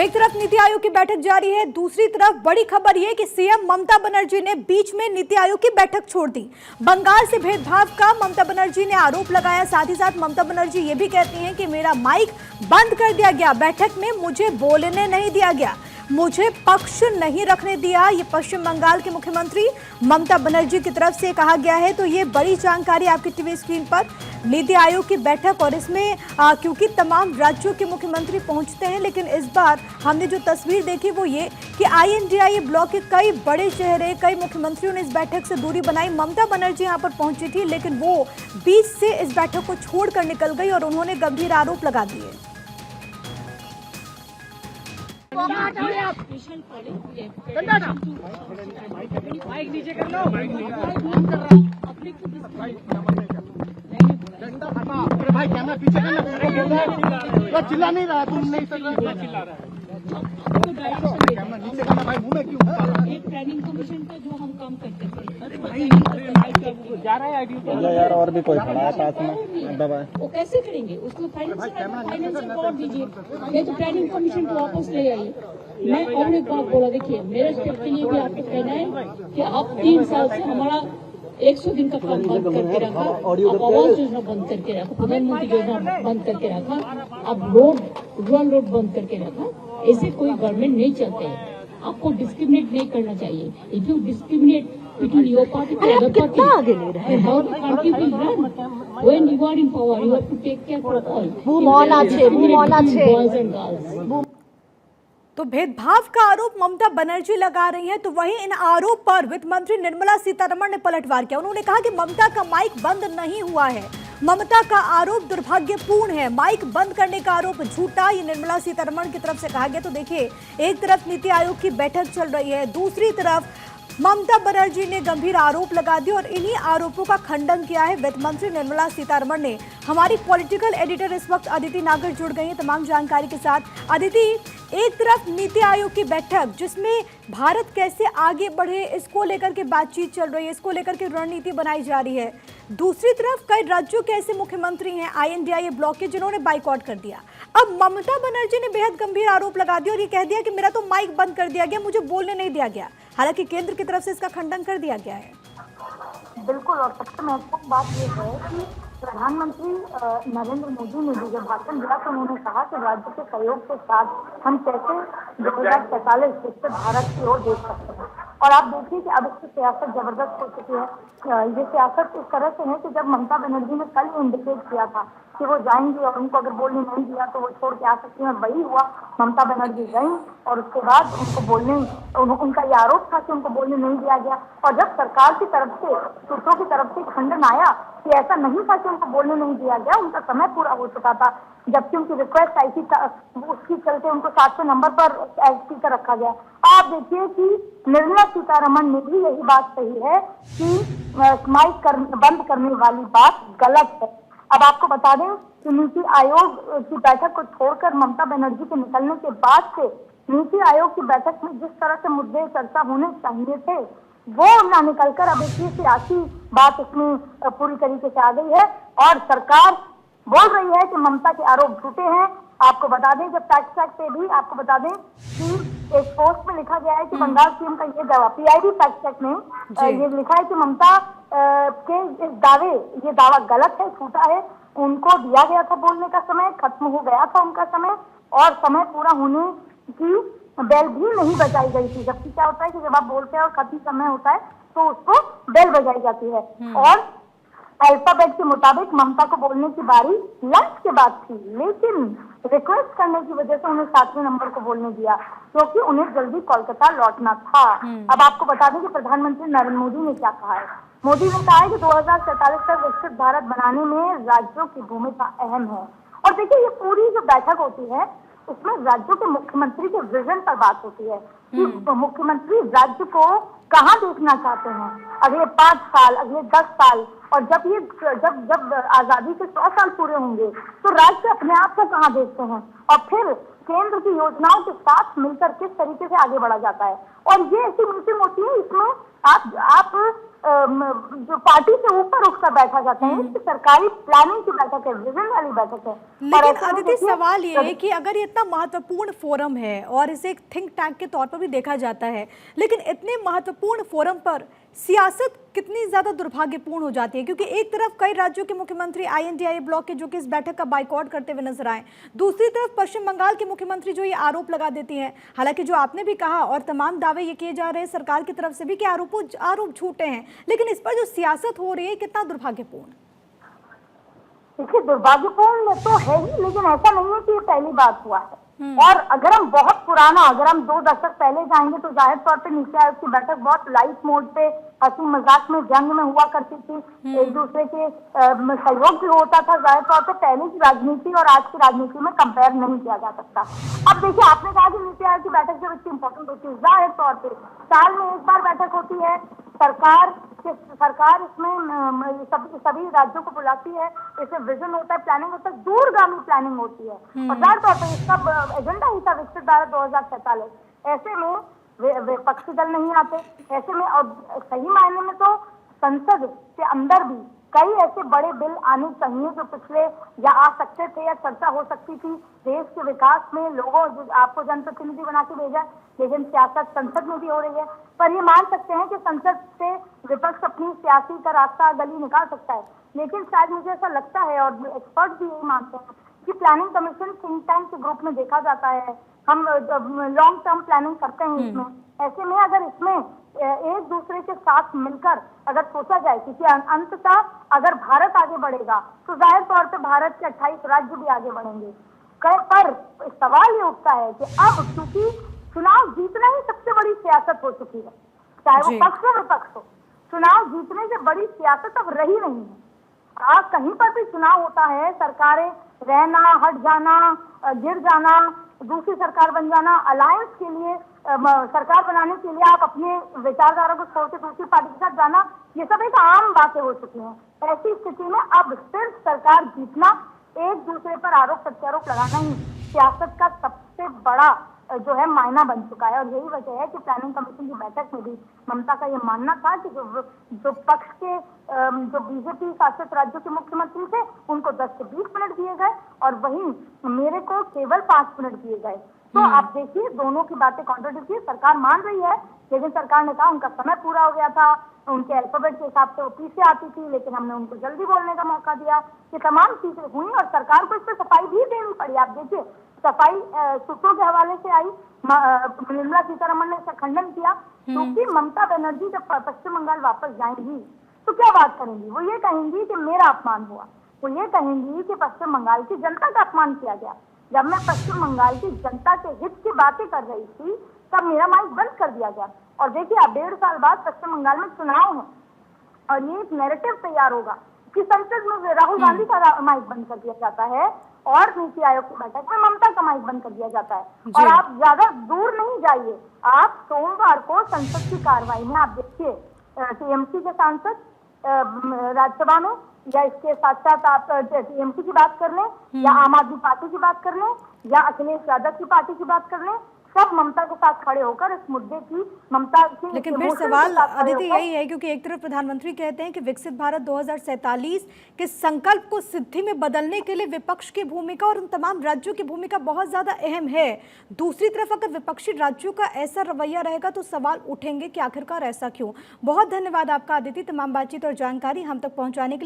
एक तरफ नीति आयोग की बैठक जारी है, दूसरी तरफ बड़ी खबर यह कि सीएम ममता बनर्जी ने बीच में नीति आयोग की बैठक छोड़ दी। बंगाल से भेदभाव का ममता बनर्जी ने आरोप लगाया। साथ ही साथ ममता बनर्जी ये भी कहती हैं कि मेरा माइक बंद कर दिया गया, बैठक में मुझे बोलने नहीं दिया गया, मुझे पक्ष नहीं रखने दिया। ये पश्चिम बंगाल के मुख्यमंत्री ममता बनर्जी की तरफ से कहा गया है। तो ये बड़ी जानकारी आपकी टीवी स्क्रीन पर, नीति आयोग की बैठक, और इसमें क्योंकि तमाम राज्यों के मुख्यमंत्री पहुंचते हैं, लेकिन इस बार हमने जो तस्वीर देखी वो ये कि INDIA ब्लॉक के कई बड़े चेहरे, कई मुख्यमंत्रियों ने इस बैठक से दूरी बनाई। ममता बनर्जी यहाँ पर पहुंची थी, लेकिन वो बीच से इस बैठक को छोड़कर निकल गई और उन्होंने गंभीर आरोप लगा दिए। नीचे कर लो। भाई कैमरा पीछे करना, चिल्ला नहीं रहा, तुम नहीं चिल्ला रहा है। कैमरा नीचे करना भाई, मुंह में क्यों? एक प्लानिंग कमीशन का जो हम काम करते थे। अरे भाई जा रहा है आईडी यार, और भी कोई खड़ा है पास में, दबाए। वो कैसे करेंगे? उसको फाइनेंस रिकॉर्ड दीजिए, ये तो प्लानिंग कमीशन को वापस ले आइए। मैं और एक बात बोला, देखिए मेरे स्टेट के लिए भी आपको कहना है कि आप 3 साल से हमारा 100 दिन का काम बंद करके रखा, आप आवास योजना बंद करके रखा, प्रधानमंत्री योजना बंद करके रखा, आप रूरल रोड बंद करके रखा। ऐसे कोई गवर्नमेंट नहीं चाहते हैं। आपको डिस्क्रिमिनेट नहीं करना चाहिए। If you discriminate between your party to other party, and how the country will run? When you are in power, you have to take care for all. Boys and girls. तो भेदभाव का आरोप ममता बनर्जी लगा रही हैं, तो वहीं इन आरोप पर वित्त मंत्री निर्मला सीतारमण ने पलटवार किया। उन्होंने कहा कि ममता का माइक बंद नहीं हुआ है, ममता का आरोप दुर्भाग्यपूर्ण है, माइक बंद करने का आरोप झूठा। ये निर्मला सीतारमण की तरफ से कहा गया। तो देखिए, एक तरफ नीति आयोग की बैठक चल रही है, दूसरी तरफ ममता बनर्जी ने गंभीर आरोप लगा दिए और इन्हीं आरोपों का खंडन किया है वित्त मंत्री निर्मला सीतारमण ने। हमारी पॉलिटिकल एडिटर इस वक्त अदिति नागर जुड़ गई है तमाम जानकारी के साथ। अदिति, एक तरफ नीति आयोग की बैठक जिसमें भारत कैसे आगे बढ़े इसको लेकर के बातचीत चल रही है, इसको लेकर के रणनीति बनाई जा रही है, दूसरी तरफ कई राज्यों के ऐसे मुख्यमंत्री हैं INDIA ब्लॉक के जिन्होंने बाइकआउट कर दिया। अब ममता बनर्जी ने बेहद गंभीर आरोप लगा दिया और ये कह दिया कि मेरा तो माइक बंद कर दिया गया, मुझे बोलने नहीं दिया गया। हालांकि केंद्र की तरफ से इसका खंडन कर दिया गया है। बिल्कुल, और सबसे महत्वपूर्ण बात यह है कि प्रधानमंत्री नरेंद्र मोदी ने भी जब भाषण दिया तो उन्होंने कहा कि राज्य के सहयोग के साथ हम कैसे 2045 विकसित भारत की ओर देख सकते हैं। और आप देखिए कि अब इसकी सियासत जबरदस्त हो चुकी है। ये सियासत इस तरह से है कि जब ममता बनर्जी ने कल इंडिकेट किया था कि वो जाएंगी और उनको अगर बोलने नहीं दिया तो वो छोड़ के आ सकती हैं, वही हुआ। ममता बनर्जी गई और उसके बाद उनको बोलने, उनका ये आरोप था कि उनको बोलने नहीं दिया गया। और जब सरकार की तरफ से, सूत्रों की तरफ से खंडन आया कि ऐसा नहीं था कि उनको बोलने नहीं दिया गया, उनका समय पूरा हो चुका था, जबकि उनकी रिक्वेस्ट आई थी, उसके चलते उनको 7वें नंबर पर एज स्पीकर रखा गया। आप देखिए कि निर्मला सीतारमण ने भी यही बात कही है कि माइक बंद करने वाली बात गलत है। अब आपको बता दें कि नीति आयोग की बैठक को छोड़कर ममता बनर्जी के निकलने के बाद से नीति आयोग की बैठक में जिस तरह से मुद्दे चर्चा होने चाहिए थे वो ना निकलकर अब एक सियासी बात इसमें पूरी तरीके से आ गई है और सरकार बोल रही है कि ममता के आरोप झूठे हैं। आपको बता दें, जब फैक्ट चेक पे भी आपको बता दें कि एक पोस्ट में लिखा गया है कि बंगाल सीएम का ये दावा, PIB फैक्ट चेक में ये लिखा है कि ममता के इस ये दावा गलत है, झूठा है। उनको दिया गया था बोलने का समय, खत्म हो गया था उनका समय और समय पूरा होने की बेल भी नहीं बजाई गई थी। जबकि क्या होता है कि जब आप बोलते हैं और खत्म समय होता है तो उसको बेल बजाई जाती है। और अल्फाबेट के मुताबिक ममता को बोलने की बारी लंच के बाद थी, लेकिन रिक्वेस्ट करने की वजह से उन्हें 7वें नंबर को बोलने दिया क्योंकि उन्हें जल्दी कोलकाता लौटना था। अब आपको बता दें कि प्रधानमंत्री नरेंद्र मोदी ने क्या कहा है। मोदी ने कहा है कि 2047 तक विकसित भारत बनाने में राज्यों की भूमिका अहम है। और देखिए, ये पूरी जो बैठक होती है उसमें राज्यों के मुख्यमंत्री के विजन पर बात होती है कि मुख्यमंत्री राज्य को कहाँ देखना चाहते हैं अगले 5 साल, अगले 10 साल, और जब आजादी के 100 साल पूरे होंगे तो राज्य अपने आप को कहाँ देखते हैं। और फिर केंद्र की योजनाओं के साथ मिलकर किस तरीके से आगे बढ़ा जाता है। और ये ऐसी मीटिंग होती है, इसमें आप जो पार्टी से ऊपर उठकर बैठा जाते हैं, इसकी सरकारी प्लानिंग की बैठक है, विजन वाली बैठक है। लेकिन अदिति, सवाल ये है कि अगर ये इतना महत्वपूर्ण फोरम है और इसे एक थिंक टैंक के तौर पर भी देखा जाता है, लेकिन इतने महत्वपूर्ण फोरम पर सियासत कितनी ज्यादा दुर्भाग्यपूर्ण हो जाती है, क्योंकि एक तरफ कई राज्यों के मुख्यमंत्री INDIA ब्लॉक के जो कि इस बैठक का बाइकआउट करते हुए नजर आए, दूसरी तरफ पश्चिम बंगाल के मुख्यमंत्री जो ये आरोप लगा देती हैं। हालांकि जो आपने भी कहा और तमाम दावे ये किए जा रहे हैं सरकार की तरफ से भी कि आरोप झूठे हैं, लेकिन इस पर जो सियासत हो रही है कितना दुर्भाग्यपूर्ण? देखिए, दुर्भाग्यपूर्ण तो है ही, लेकिन ऐसा नहीं है कि ये पहली बात हुआ है। और अगर हम बहुत पुराना, अगर हम 2 दशक पहले जाएंगे तो जाहिर तौर पे नीति आयोग की बैठक बहुत लाइट मोड पे, हंसी मजाक में, जंग में हुआ करती थी, एक दूसरे के सहयोग भी होता था। जाहिर तौर पे पहले की राजनीति और आज की राजनीति में कंपेयर नहीं किया जा सकता। अब देखिए, आपने कहा कि नीति आयोग की बैठक जब इतनी इंपॉर्टेंट होती है, जाहिर तौर पे साल में एक बार बैठक होती है, सरकार इसमें सभी राज्यों को बुलाती है, इसमें विजन होता है, प्लानिंग होता है, दूरगामी प्लानिंग होती है। और जाहिर तौर पर इसका एजेंडा ही था विकसित भारत 2047। ऐसे में विपक्षी दल नहीं आते, ऐसे में और सही मायने में तो संसद के अंदर भी कई ऐसे बड़े बिल आने चाहिए जो पिछले या आ सकते थे या चर्चा हो सकती थी देश के विकास में। लोगों आपको जनप्रतिनिधि बना के भेजा, लेकिन सियासत संसद में भी हो रही है। पर ये मान सकते हैं कि संसद से विपक्ष अपनी सियासी का रास्ता गली निकाल सकता है, लेकिन शायद मुझे ऐसा लगता है और एक्सपर्ट भी यही मानते हैं कि प्लानिंग कमीशन थिंक टैंक के ग्रुप में देखा जाता है। हम लॉन्ग टर्म प्लानिंग करते हैं इसमें। ऐसे में अगर इसमें एक दूसरे के साथ मिलकर अगर सोचा जाए, क्योंकि अंततः अगर भारत आगे बढ़ेगा तो जाहिर तौर पे भारत के 28 राज्य भी आगे बढ़ेंगे। पर सवाल ये उठता है कि अब चूंकि चुनाव जीतना ही सबसे बड़ी सियासत हो चुकी है, चाहे वो पक्ष हो विपक्ष हो, चुनाव जीतने से बड़ी सियासत अब रही नहीं है। आज कहीं पर भी चुनाव होता है, सरकारें रहना, हट जाना, गिर जाना, दूसरी सरकार बन जाना, अलायंस के लिए सरकार बनाने के लिए आप अपने विचारधारा को छोड़ के दूसरी पार्टी के साथ जाना, ये सब एक आम बातें हो चुकी हैं। ऐसी स्थिति में अब सिर्फ सरकार जीतना, एक दूसरे पर आरोप प्रत्यारोप लगाना ही सियासत का सबसे बड़ा जो है मायना बन चुका है। और यही वजह है कि प्लानिंग कमीशन की बैठक में भी ममता का ये मानना था कि जो पक्ष के जो बीजेपी शासित राज्यों के मुख्यमंत्री थे उनको 10 से 20 मिनट दिए गए और वहीं मेरे को केवल 5 मिनट दिए गए। तो आप देखिए, दोनों की बातें कॉन्ट्राडिक्टरी। सरकार मान रही है, लेकिन सरकार ने कहा उनका समय पूरा हो गया था, उनके अल्फाबेट के हिसाब से वो पीछे आती थी, लेकिन हमने उनको जल्दी बोलने का मौका दिया। ये तमाम चीजें हुई और सरकार को इस पर सफाई भी देनी पड़ी। आप देखिए, सफाई सूत्रों के हवाले से आई, निर्मला सीतारमण ने इसका खंडन किया, क्योंकि ममता बनर्जी जब पश्चिम बंगाल वापस जाएंगी तो क्या बात करेंगी? वो ये कहेंगी कि मेरा अपमान हुआ, वो ये कहेंगी कि पश्चिम बंगाल की जनता का अपमान किया गया। जब मैं पश्चिम बंगाल की जनता के हित की बातें कर रही थी तब मेरा माइक बंद कर दिया गया। और देखिए, अब 1.5 साल बाद पश्चिम बंगाल में चुनाव है और ये एक नैरेटिव तैयार होगा कि संसद में राहुल गांधी का माइक बंद कर दिया जाता है और नीति आयोग की बैठक में ममता का माइक बंद कर दिया जाता है। और आप ज्यादा दूर नहीं जाइए, आप सोमवार को संसद की कार्रवाई में आप देखिए, टीएमसी के सांसद राज्यसभा में, या इसके साथ साथ आप टीएमसी की बात कर लें या आम आदमी पार्टी की बात कर लें या अखिलेश यादव की पार्टी की बात कर लें, सब ममता के साथ खड़े होकर इस मुद्दे की ममता की। लेकिन फिर सवाल अदिति यही है, क्योंकि एक तरफ प्रधानमंत्री कहते हैं कि विकसित भारत 2047 के संकल्प को सिद्धि में बदलने के लिए विपक्ष की भूमिका और उन तमाम राज्यों की भूमिका बहुत ज्यादा अहम है। दूसरी तरफ अगर विपक्षी राज्यों का ऐसा रवैया रहेगा तो सवाल उठेंगे कि आखिरकार ऐसा क्यों। बहुत धन्यवाद आपका अदिति, तमाम बातचीत और जानकारी हम तक पहुंचाने के लिए।